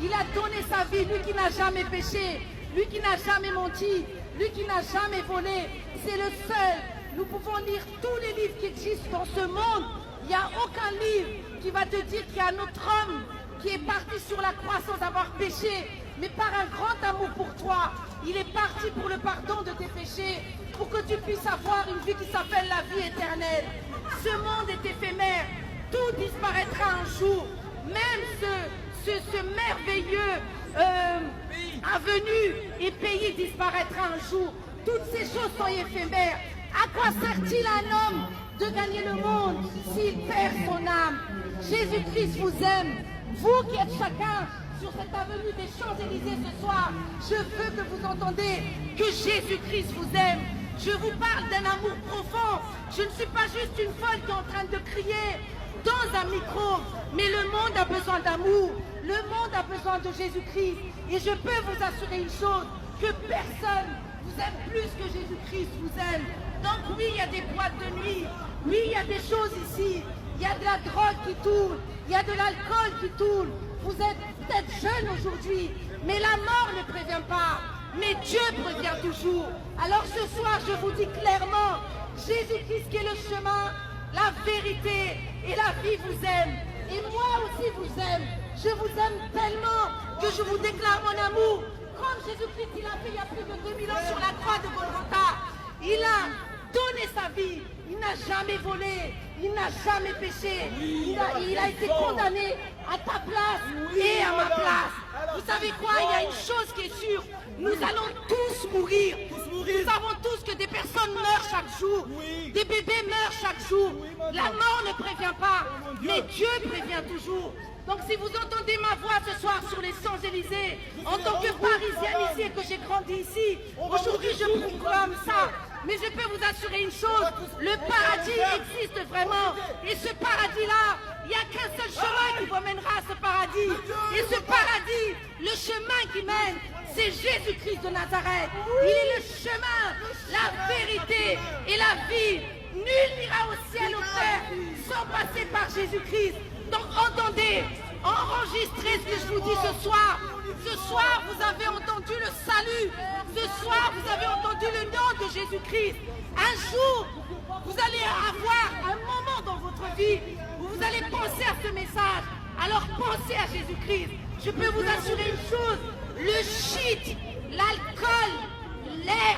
Il a donné sa vie, lui qui n'a jamais péché, lui qui n'a jamais menti, lui qui n'a jamais volé. C'est le seul. Nous pouvons lire tous les livres qui existent dans ce monde. Il n'y a aucun livre qui va te dire qu'il y a un autre homme qui est parti sur la croix sans avoir péché, mais par un grand amour pour toi. Il est parti pour le pardon de tes péchés, pour que tu puisses avoir une vie qui s'appelle la vie éternelle. Ce monde est éphémère, tout disparaîtra un jour. Même ce merveilleux avenue et pays disparaîtra un jour. Toutes ces choses sont éphémères. À quoi sert-il à un homme de gagner le monde s'il perd son âme? Jésus-Christ vous aime. Vous qui êtes chacun sur cette avenue des Champs-Élysées ce soir, je veux que vous entendiez que Jésus-Christ vous aime. Je vous parle d'un amour profond. Je ne suis pas juste une folle qui est en train de crier dans un micro, mais le monde a besoin d'amour. Le monde a besoin de Jésus-Christ. Et je peux vous assurer une chose, que personne vous aime plus que Jésus-Christ vous aime. Donc oui, il y a des boîtes de nuit. Oui, il y a des choses ici. Il y a de la drogue qui tourne. Il y a de l'alcool qui tourne. Vous êtes peut-être jeune aujourd'hui, mais la mort ne prévient pas. Mais Dieu prévient toujours. Alors ce soir, je vous dis clairement, Jésus-Christ qui est le chemin, la vérité et la vie vous aime. Et moi aussi vous aime. Je vous aime tellement que je vous déclare mon amour. Comme Jésus-Christ, il a fait il y a plus de 2000 ans sur la croix de Golgotha. Il a donné sa vie. Il n'a jamais volé. Il n'a jamais péché. Il a été condamné à ta place et à ma place. Vous savez quoi? Il y a une chose qui est sûre. Nous allons tous mourir. Nous savons tous que des personnes meurent chaque jour. Des bébés meurent chaque jour. La mort ne prévient pas. Mais Dieu prévient toujours. Donc si vous entendez ma voix ce soir sur les Champs-Élysées, en tant que Parisienne ici et que j'ai grandi ici, aujourd'hui je proclame ça. Mais je peux vous assurer une chose, le paradis existe vraiment. Et ce paradis-là, il n'y a qu'un seul chemin qui vous mènera à ce paradis. Et ce paradis, le chemin qui mène, c'est Jésus-Christ de Nazareth. Il est le chemin, la vérité et la vie. Nul n'ira au ciel au Père sans passer par Jésus-Christ. Donc entendez, enregistrez ce que je vous dis ce soir. Ce soir, vous avez entendu le salut. Ce soir, vous avez entendu le nom de Jésus-Christ. Un jour, vous allez avoir un moment dans votre vie où vous allez penser à ce message. Alors pensez à Jésus-Christ. Je peux vous assurer une chose, le shit, l'alcool, l'air,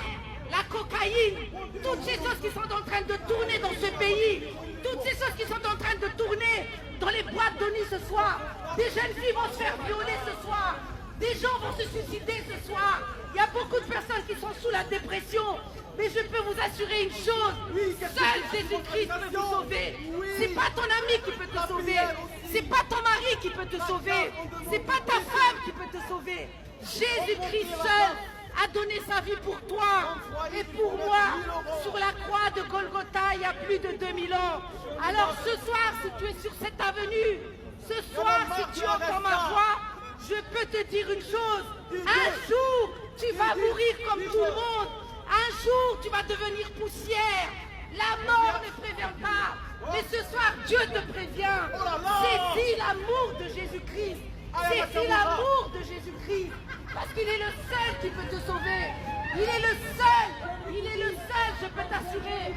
la cocaïne, toutes ces choses qui sont en train de tourner dans ce pays, toutes ces choses qui sont en train de tourner dans les boîtes de nuit ce soir. Des jeunes filles vont se faire violer ce soir. Des gens vont se suicider ce soir. Il y a beaucoup de personnes qui sont sous la dépression. Mais je peux vous assurer une chose. Seul Jésus-Christ peut vous sauver. C'est pas ton ami qui peut te sauver. C'est pas ton mari qui peut te sauver. C'est pas ta femme qui peut te sauver. Jésus-Christ seul a donné sa vie pour toi et pour moi sur la croix de Golgotha il y a plus de 2000 ans. Alors ce soir, si tu es sur cette avenue, ce soir, si tu entends ma voix, je peux te dire une chose. Un jour, tu vas mourir comme tout le monde. Un jour, tu vas devenir poussière. La mort ne prévient pas. Mais ce soir, Dieu te prévient. Saisis l'amour de Jésus-Christ. Saisis l'amour de Jésus-Christ. Parce qu'il est le seul qui peut te sauver. Il est le seul. Il est le seul, je peux t'assurer,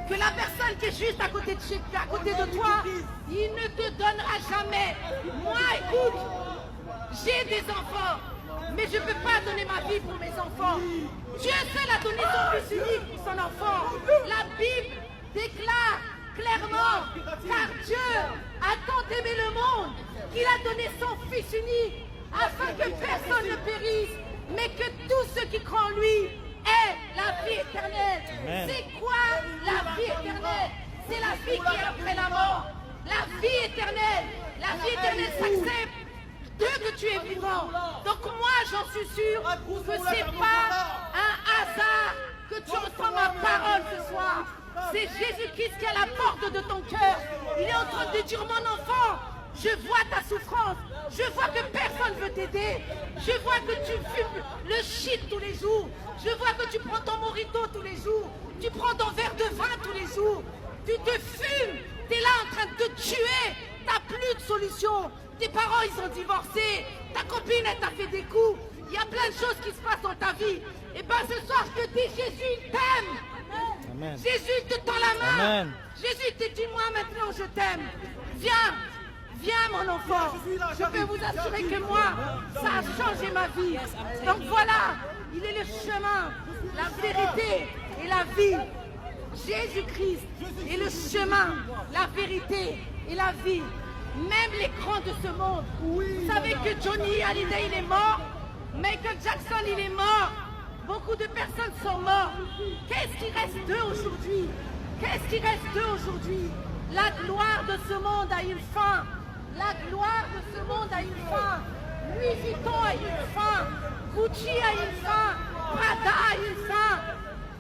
que la personne qui est juste à côté de toi, il ne te donnera jamais. Moi, écoute, j'ai des enfants, mais je ne peux pas donner ma vie pour mes enfants. Dieu seul a donné son fils unique pour son enfant. La Bible déclare clairement, car Dieu a tant aimé le monde qu'il a donné son fils unique afin que personne ne périsse, mais que tous ceux qui croient en lui aient la vie éternelle. C'est quoi la vie éternelle? C'est la vie qui est après la mort. La vie éternelle. La vie éternelle s'accepte dès que tu es vivant. Donc moi, j'en suis sûr que ce n'est pas un hasard que tu entends ma parole ce soir. C'est Jésus-Christ qui est à la porte de ton cœur. Il est en train de dire, mon enfant, je vois ta souffrance. Je vois que personne ne veut t'aider. Je vois que tu fumes le shit tous les jours. Je vois que tu prends ton mojito tous les jours. Tu prends ton verre de vin tous les jours. Tu te fumes. Tu es là en train de te tuer. Tu n'as plus de solution. Tes parents, ils sont divorcés. Ta copine, elle t'a fait des coups. Il y a plein de choses qui se passent dans ta vie. Et bien ce soir, je te dis, Jésus, il t'aime. Amen. Jésus te tend la main. Amen. Jésus te dit, moi maintenant, je t'aime. Viens, viens mon enfant. Je peux vous assurer que moi, ça a changé ma vie. Donc voilà, il est le chemin, la vérité et la vie. Jésus-Christ est le chemin, la vérité et la vie. Même les grands de ce monde. Vous savez que Johnny Hallyday, il est mort. Michael Jackson, il est mort. Beaucoup de personnes sont mortes. Qu'est-ce qui reste d'eux aujourd'hui? Qu'est-ce qui reste d'eux aujourd'hui? La gloire de ce monde a une fin. La gloire de ce monde a une fin. Louis Vuitton a une fin. Gucci a une fin. Prada a une fin.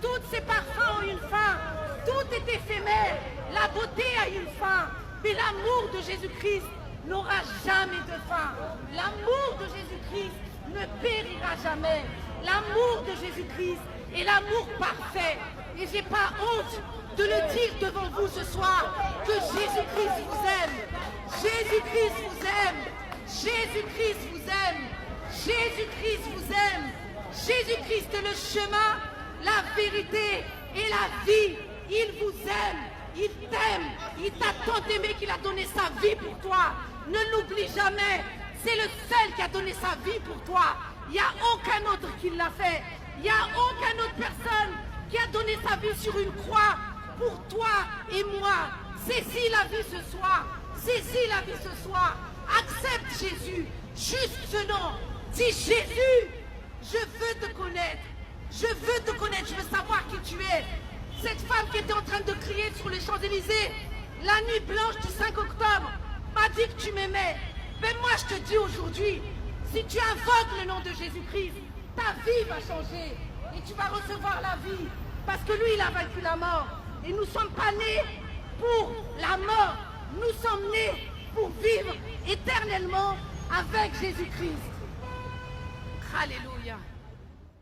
Tous ces parfums ont une fin. Tout est éphémère. La beauté a une fin. Mais l'amour de Jésus-Christ n'aura jamais de fin. L'amour de Jésus-Christ ne périra jamais. L'amour de Jésus-Christ est l'amour parfait. Et je n'ai pas honte de le dire devant vous ce soir, que Jésus-Christ vous aime. Jésus-Christ vous aime. Jésus-Christ vous aime. Jésus-Christ vous aime. Jésus-Christ est le chemin, la vérité et la vie. Il vous aime. Il t'aime. Il t'a tant aimé qu'il a donné sa vie pour toi. Ne l'oublie jamais. C'est le seul qui a donné sa vie pour toi. Il n'y a aucun autre qui l'a fait. Il n'y a aucune autre personne qui a donné sa vie sur une croix pour toi et moi. Saisis la vie ce soir. Saisis la vie ce soir. Accepte Jésus. Juste ce nom. Dis Jésus, je veux te connaître. Je veux te connaître. Je veux savoir qui tu es. Cette femme qui était en train de crier sur les Champs-Élysées, la nuit blanche du 5 octobre, m'a dit que tu m'aimais. Mais moi je te dis aujourd'hui, si tu invoques le nom de Jésus-Christ, ta vie va changer et tu vas recevoir la vie. Parce que lui, il a vaincu la mort. Et nous ne sommes pas nés pour la mort. Nous sommes nés pour vivre éternellement avec Jésus-Christ. Alléluia.